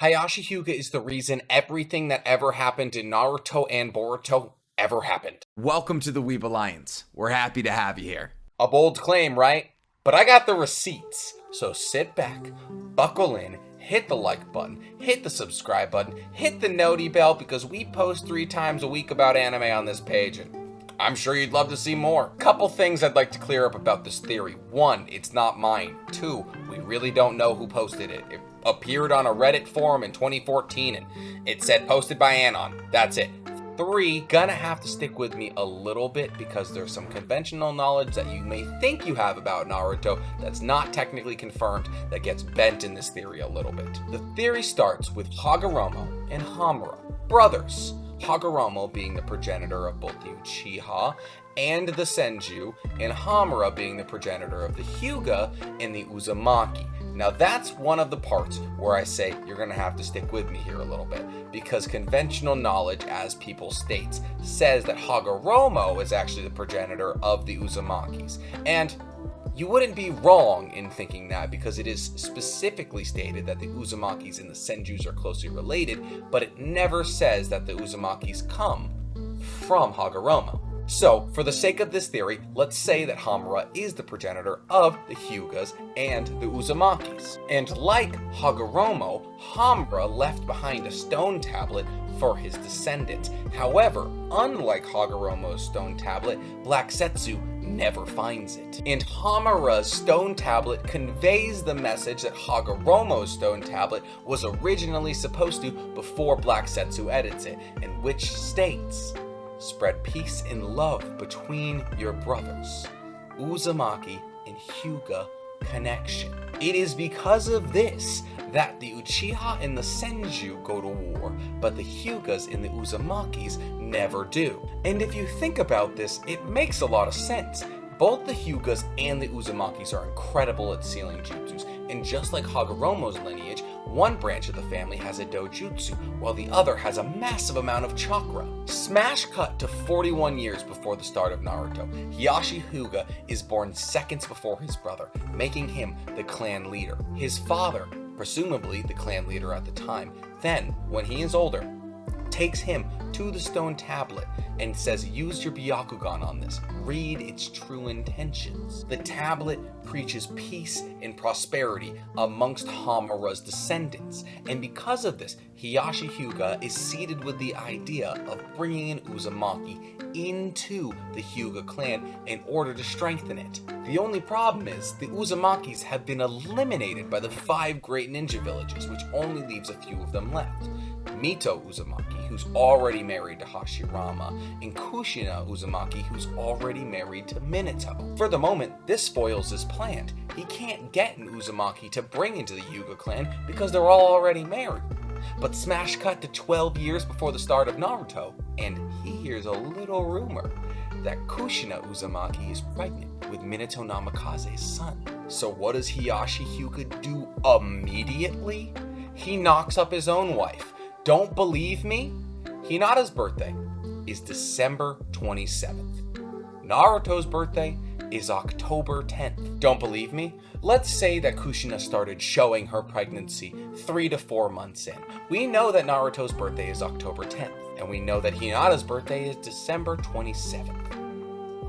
Hiashi Hyuga is the reason everything that ever happened in Naruto and Boruto ever happened. Welcome to the Weeb Alliance. We're happy to have you here. A bold claim, right? But I got the receipts. So sit back, buckle in, hit the like button, hit the subscribe button, hit the noti bell because we post 3 times a week about anime on this page and I'm sure you'd love to see more. Couple things I'd like to clear up about this theory. 1, it's not mine. 2, we really don't know who posted it. It appeared on a Reddit forum in 2014 and it said posted by Anon. That's it. 3, gonna have to stick with me a little bit because there's some conventional knowledge that you may think you have about Naruto that's not technically confirmed that gets bent in this theory a little bit. The theory starts with Hagoromo and Hamura, brothers. Hagoromo being the progenitor of both the Uchiha and the Senju, and Hamura being the progenitor of the Hyuga and the Uzumaki. Now that's one of the parts where I say you're going to have to stick with me here a little bit, because conventional knowledge, as people states, says that Hagoromo is actually the progenitor of the Uzumakis. And you wouldn't be wrong in thinking that, because it is specifically stated that the Uzumakis and the Senjus are closely related, but it never says that the Uzumakis come from Hagoromo. So, for the sake of this theory, let's say that Hamura is the progenitor of the Hyugas and the Uzumakis. And like Hagoromo, Hamura left behind a stone tablet for his descendants. However, unlike Hagoromo's stone tablet, Black Setsu never finds it. And Hamura's stone tablet conveys the message that Hagoromo's stone tablet was originally supposed to before Black Setsu edits it, and which states, "Spread peace and love between your brothers. Uzumaki and Hyuga connection." It is because of this that the Uchiha and the Senju go to war, but the Hyugas and the Uzumakis never do. And if you think about this, it makes a lot of sense. Both the Hyugas and the Uzumakis are incredible at sealing jutsus, and just like Hagoromo's lineage, one branch of the family has a dojutsu, while the other has a massive amount of chakra. Smash cut to 41 years before the start of Naruto. Hiyashi Hyuga is born seconds before his brother, making him the clan leader. His father, presumably the clan leader at the time, then, when he is older, takes him to the stone tablet and says, "Use your Byakugan on this. Read its true intentions." The tablet preaches peace and prosperity amongst Hamura's descendants, and because of this, Hiyashi Hyuga is seated with the idea of bringing an Uzumaki into the Hyuga clan in order to strengthen it. The only problem is the Uzumakis have been eliminated by the 5 great ninja villages, which only leaves a few of them left. Mito Uzumaki, who's already married to Hashirama, and Kushina Uzumaki, who's already married to Minato. For the moment, this spoils his plan. He can't get an Uzumaki to bring into the Hyuga clan because they're all already married. But smash cut to 12 years before the start of Naruto, and he hears a little rumor that Kushina Uzumaki is pregnant with Minato Namikaze's son. So what does Hiyashi Hyuga do immediately? He knocks up his own wife. Don't believe me? Hinata's birthday is December 27th. Naruto's birthday is October 10th. Don't believe me? Let's say that Kushina started showing her pregnancy 3 to 4 months in. We know that Naruto's birthday is October 10th, and we know that Hinata's birthday is December 27th.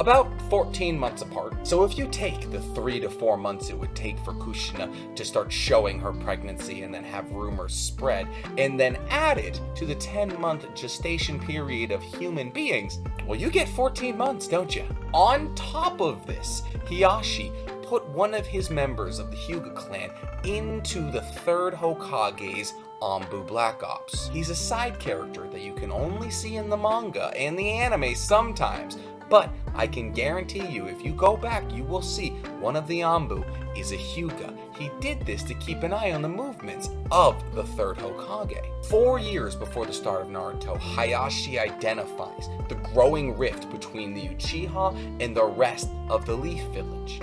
About 14 months apart. So if you take the 3 to 4 months it would take for Kushina to start showing her pregnancy and then have rumors spread, and then add it to the 10-month gestation period of human beings, well, you get 14 months, don't you? On top of this, Hiyashi put one of his members of the Hyuga clan into the 3rd Hokage's Anbu Black Ops. He's a side character that you can only see in the manga and the anime sometimes, but I can guarantee you if you go back you will see one of the Anbu is a Hyuga. He did this to keep an eye on the movements of the 3rd Hokage. 4 years before the start of Naruto, Hiyashi identifies the growing rift between the Uchiha and the rest of the Leaf Village.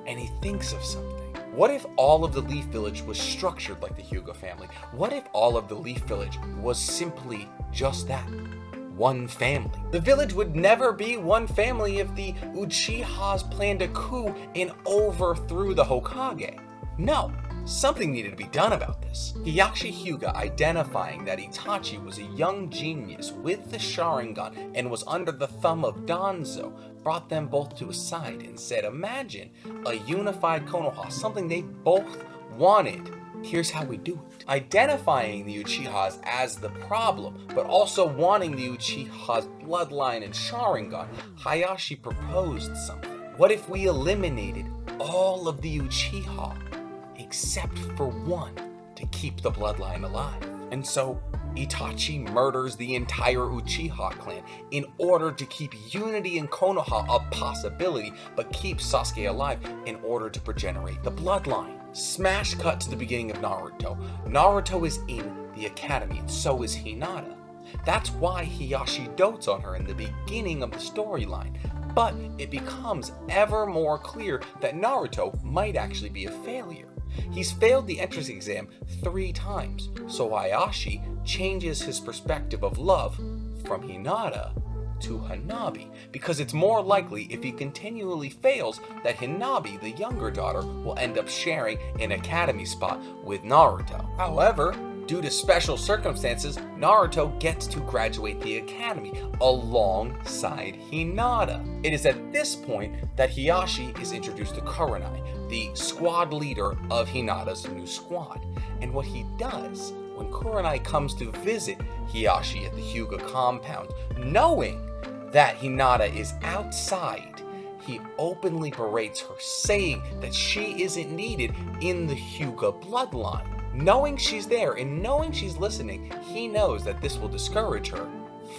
And he thinks of something. What if all of the Leaf Village was structured like the Hyuga family? What if all of the Leaf Village was simply just that? One family. The village would never be one family if the Uchihas planned a coup and overthrew the Hokage. No, something needed to be done about this. Hiyashi Hyuga, identifying that Itachi was a young genius with the Sharingan and was under the thumb of Danzo, brought them both to his side and said, imagine a unified Konoha, something they both wanted. Here's how we do it. Identifying the Uchihas as the problem, but also wanting the Uchiha's bloodline and Sharingan, Hiyashi proposed something. What if we eliminated all of the Uchiha, except for one, to keep the bloodline alive? And so Itachi murders the entire Uchiha clan in order to keep unity in Konoha a possibility, but keep Sasuke alive in order to progenerate the bloodline. Smash cut to the beginning of Naruto. Naruto is in the academy, and so is Hinata. That's why Hiyashi dotes on her in the beginning of the storyline. But it becomes ever more clear that Naruto might actually be a failure. He's failed the entrance exam 3 times, so Hiyashi changes his perspective of love from Hinata to Hanabi, because it's more likely if he continually fails that Hanabi, the younger daughter, will end up sharing an academy spot with Naruto. However, due to special circumstances, Naruto gets to graduate the academy alongside Hinata. It is at this point that Hiyashi is introduced to Kurenai, the squad leader of Hinata's new squad. And what he does when Kurenai comes to visit Hiyashi at the Hyuga compound, knowing that Hinata is outside, he openly berates her, saying that she isn't needed in the Hyuga bloodline. Knowing she's there and knowing she's listening, he knows that this will discourage her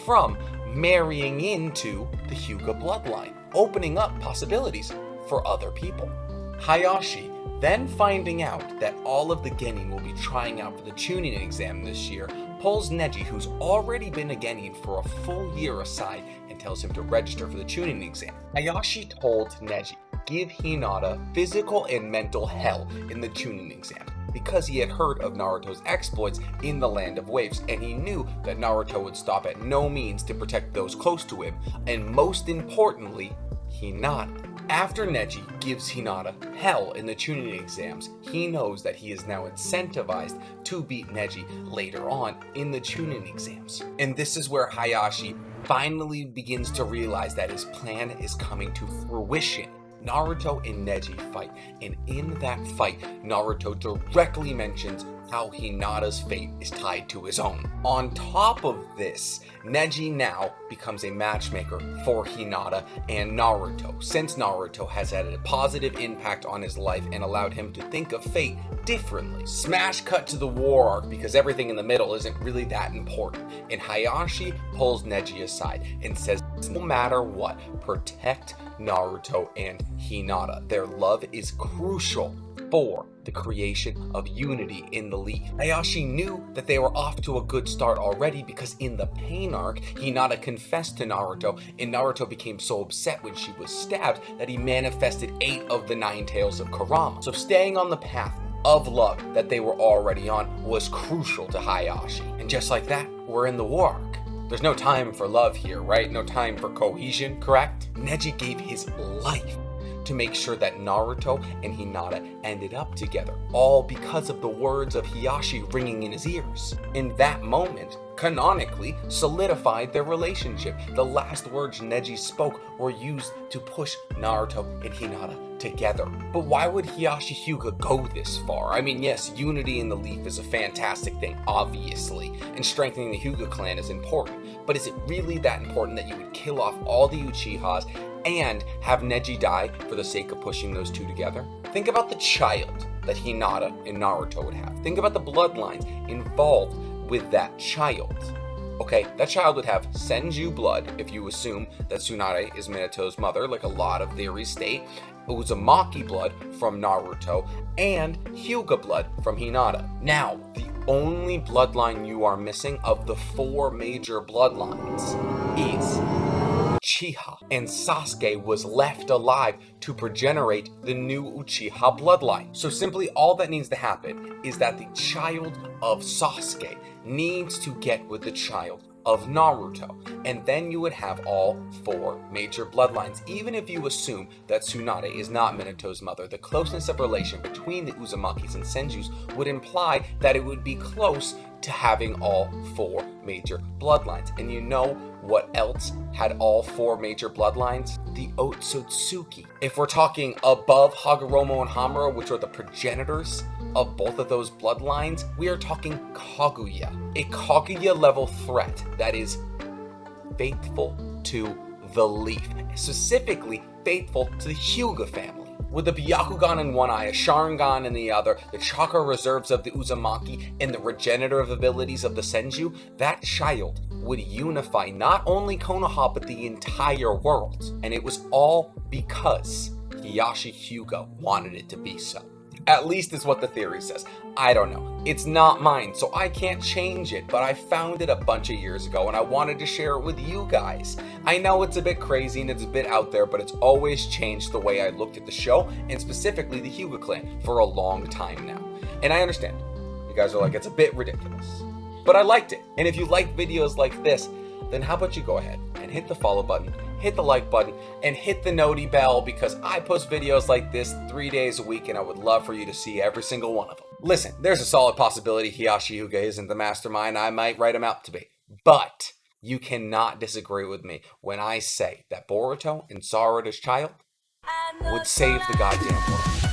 from marrying into the Hyuga bloodline, opening up possibilities for other people. Hiyashi, then finding out that all of the genin will be trying out for the Chunnin exam this year, pulls Neji, who's already been a genin for a full year, aside and tells him to register for the Chunnin exam. Hiyashi told Neji, give Hinata physical and mental hell in the Chunnin exam, because he had heard of Naruto's exploits in the Land of Waves, and he knew that Naruto would stop at no means to protect those close to him, and most importantly, Hinata. After Neji gives Hinata hell in the Chunnin exams, he knows that he is now incentivized to beat Neji later on in the Chunnin exams. And this is where Hiyashi finally begins to realize that his plan is coming to fruition. Naruto and Neji fight, and in that fight, Naruto directly mentions how Hinata's fate is tied to his own. On top of this, Neji now becomes a matchmaker for Hinata and Naruto, since Naruto has had a positive impact on his life and allowed him to think of fate differently. Smash cut to the war arc, because everything in the middle isn't really that important, and Hiyashi pulls Neji aside and says, no matter what, protect Naruto and Hinata. Their love is crucial for the creation of unity in the Leaf. Hiyashi knew that they were off to a good start already, because in the pain arc, Hinata confessed to Naruto, and Naruto became so upset when she was stabbed that he manifested 8 of the 9 tails of Kurama. So staying on the path of love that they were already on was crucial to Hiyashi. And just like that, we're in the war arc. There's no time for love here, right? No time for cohesion, correct? Neji gave his life to make sure that Naruto and Hinata ended up together, all because of the words of Hiyashi ringing in his ears. In that moment, canonically solidified their relationship. The last words Neji spoke were used to push Naruto and Hinata together. But why would Hiyashi Hyuga go this far? I mean, yes, unity in the Leaf is a fantastic thing, obviously, and strengthening the Hyuga clan is important, but is it really that important that you would kill off all the Uchihas and have Neji die for the sake of pushing those two together? Think about the child that Hinata and Naruto would have. Think about the bloodlines involved with that child. Okay, that child would have Senju blood, if you assume that Tsunade is Minato's mother, like a lot of theories state, Uzumaki blood from Naruto, and Hyuga blood from Hinata. Now, the only bloodline you are missing of the 4 major bloodlines is Uchiha, and Sasuke was left alive to progenerate the new Uchiha bloodline. So simply all that needs to happen is that the child of Sasuke needs to get with the child of Naruto. And then you would have all 4 major bloodlines. Even if you assume that Tsunade is not Minato's mother, the closeness of relation between the Uzumakis and Senjus would imply that it would be close to having all 4 major bloodlines. And you know what else had all 4 major bloodlines? The Otsutsuki. If we're talking above Hagoromo and Hamura, which are the progenitors of both of those bloodlines, we are talking Kaguya. A Kaguya level threat that is faithful to the leaf, specifically faithful to the Hyuga family. With the Byakugan in one eye, a Sharingan in the other, the chakra reserves of the Uzumaki, and the regenerative abilities of the Senju, that child would unify not only Konoha but the entire world. And it was all because Hiyashi Hyuga wanted it to be so. At least is what the theory says. I don't know. It's not mine, so I can't change it, but I found it a bunch of years ago and I wanted to share it with you guys. I know it's a bit crazy and it's a bit out there, but it's always changed the way I looked at the show, and specifically the Hyuga clan, for a long time now. And I understand. You guys are like, it's a bit ridiculous. But I liked it. And if you like videos like this, then how about you go ahead and hit the follow button, hit the like button, and hit the noti bell, because I post videos like this 3 days a week and I would love for you to see every single one of them. Listen, there's a solid possibility Hiyashi Hyuga isn't the mastermind I might write him out to be. But you cannot disagree with me when I say that Boruto and Sarada's child would save the goddamn world.